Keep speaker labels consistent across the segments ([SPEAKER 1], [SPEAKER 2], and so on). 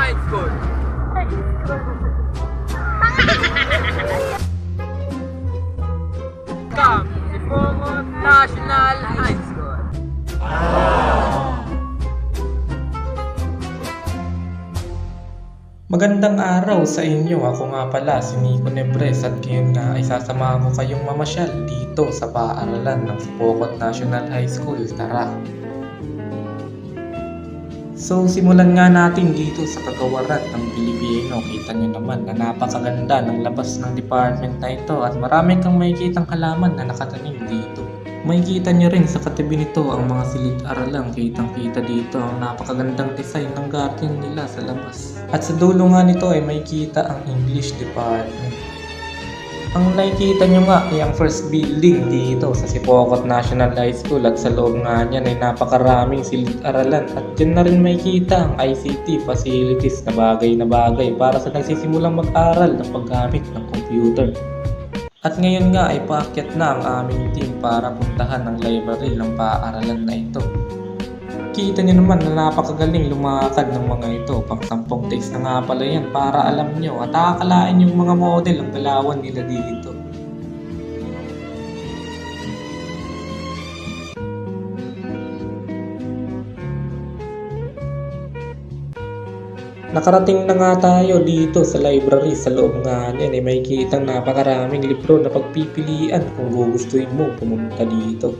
[SPEAKER 1] High School. Come, Sipongot National High School.
[SPEAKER 2] Magandang araw sa inyo. Ako nga pala si Nico Nebres at ngayon nga ay sasamahan ko kayong mamasyal dito sa paaralan ng Sipongot National High School. Tara! So simulan nga natin dito sa kagawaran ng Pilipino. Kita nyo naman na napakaganda ng labas ng department na ito at marami kang makikitang halaman na nakatanim dito. Makikita nyo rin sa katabi nito ang mga silid-aralang. Kitang kita dito ang napakagandang design ng garden nila sa labas. At sa dulo nga nito ay makikita ang English department. Ang nakikita nyo nga ay ang first building dito sa Sipongot National High School at sa loob nga niyan ay napakaraming silid-aralan at dyan na rin makikita ang ICT facilities na bagay para sa nagsisimulang mag-aral ng paggamit ng computer. At ngayon nga ay paakyat na ang aming team para puntahan ang library ng paaralan na ito. Kita nyo naman na napakagaling lumakad ng mga ito. Pang 10 takes na nga pala yan para alam nyo at akalain yung mga model ang galawan nila dito. Nakarating na nga tayo dito sa library. Sa loob nga niyan ay makikitang napakaraming libro na pagpipilian kung gugustuhin mo pumunta dito.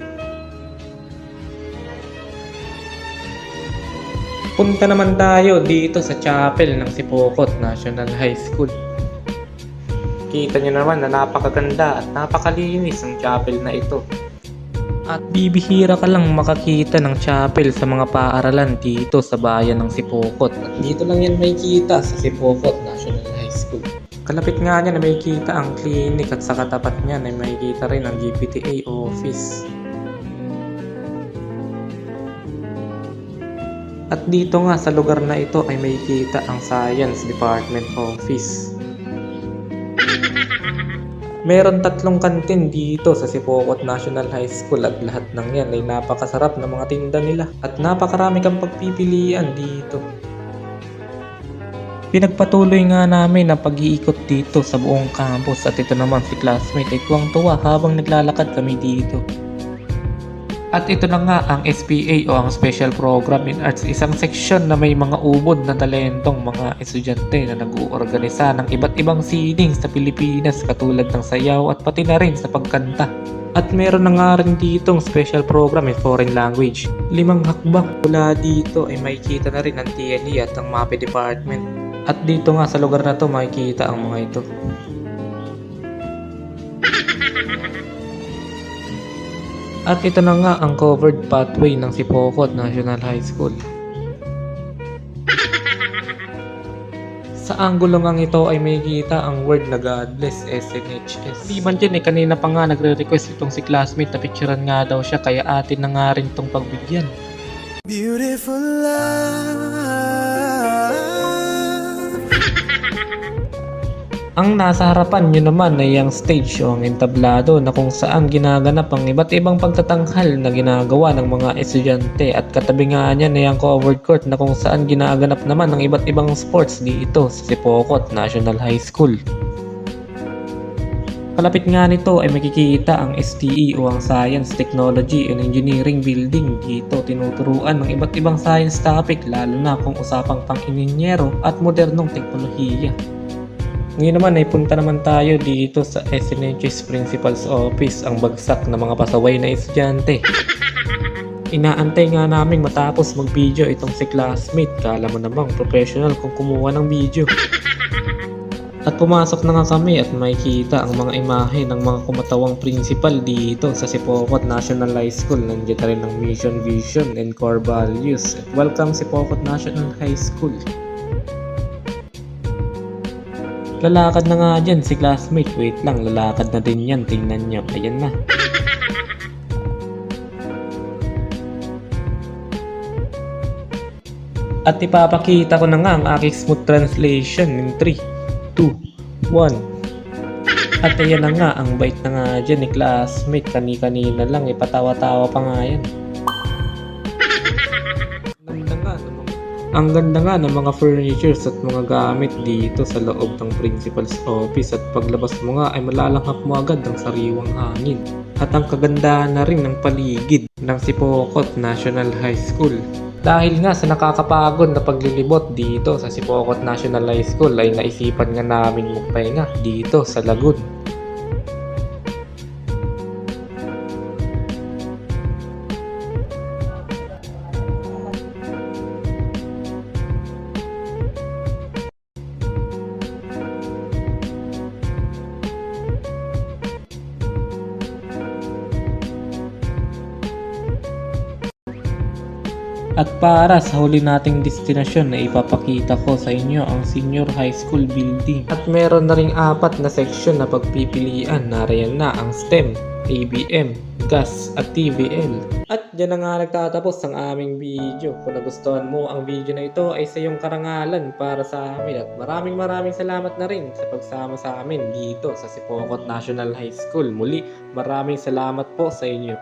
[SPEAKER 2] Punta naman tayo dito sa chapel ng Sipongot National High School. Kita nyo naman na napakaganda at napakalinis ang chapel na ito. At bibihira ka lang makakita ng chapel sa mga paaralan dito sa bayan ng Sipongot. At dito lang yan makikita sa Sipongot National High School. Kalapit nga niya na makikita ang clinic at sa katapat niya na makikita rin ang GPTA office. At dito nga sa lugar na ito ay makikita ang Science Department Office. Meron 3 kantin dito sa Sipongot National High School at lahat ng yan ay napakasarap na mga tinda nila at napakarami kang pagpipilian dito. Pinagpatuloy nga namin ang pag-iikot dito sa buong campus at ito naman si classmate ay tuwang-tuwa habang naglalakad kami dito. At ito na nga ang SPA o ang Special Program in Arts, isang seksyon na may mga ubod na talentong mga estudyante na nag-uorganisa ng iba't ibang sining sa Pilipinas katulad ng sayaw at pati na rin sa pagkanta. At meron na nga rin ditong Special Program in Foreign Language. 5 hakbang mula dito ay makikita na rin ang TNE at ang MAPE Department. At dito nga sa lugar na to makikita ang mga ito. At ito na nga ang covered pathway ng Sipongot National High School. Sa anggulo ngang ito ay makikita ang word na God bless SNHS. Liban dyan kanina pa nga nagre-request itong si classmate na picturean nga daw siya kaya atin na nga rin itong pagbigyan.
[SPEAKER 3] Beautiful love.
[SPEAKER 2] Ang nasa harapan nyo naman ay ang stage o ang entablado na kung saan ginaganap ang iba't ibang pagtatanghal na ginagawa ng mga estudyante at katabi nga niyan ay ang covered court na kung saan ginaganap naman ang iba't ibang sports dito sa Sipongot National High School. Kalapit nga nito ay makikita ang STE o ang Science, Technology and Engineering Building. Dito tinuturuan ng iba't ibang science topic lalo na kung usapang pang-ininyero at modernong teknolohiya. Ngayon naman ay punta naman tayo dito sa SNHS Principal's Office, ang bagsak na mga pasaway na estudyante. Inaantay nga namin matapos mag-video itong si classmate. Kala mo namang professional kung kumuha ng video. At pumasok na nga kami at makikita ang mga imahe ng mga kumatawang principal dito sa Sipongot National High School. Nandiyan na rin ang mission, vision, and core values. At welcome Sipongot National High School. Lalakad na nga dyan si classmate. Wait lang, lalakad na din yan. Tingnan nyo. Ayan na. At ipapakita ko na nga ang aking smooth translation in 3, 2, 1. At ayan na nga, ang bait na nga dyan ni classmate. Kani-kanina lang, ipatawa-tawa pa nga yan. Ang ganda nga ng mga furnitures at mga gamit dito sa loob ng principal's office at paglabas mo nga ay malalanghap mo agad ang sariwang hangin. At ang kagandahan na rin ng paligid ng Sipokot National High School. Dahil nga sa nakakapagod na paglilibot dito sa Sipokot National High School ay naisipan nga namin magpahinga dito sa Lagun. At para sa huli nating destinasyon na ipapakita ko sa inyo ang Senior High School Building. At meron na ring 4 na section na pagpipilian. Nariyan na ang STEM, ABM, GAS at TVL. At dyan na nga nagtatapos ang aming video. Kung nagustuhan mo ang video na ito ay sa iyong karangalan para sa amin. At maraming salamat na rin sa pagsama sa amin dito sa Sipokot National High School. Muli, maraming salamat po sa inyo.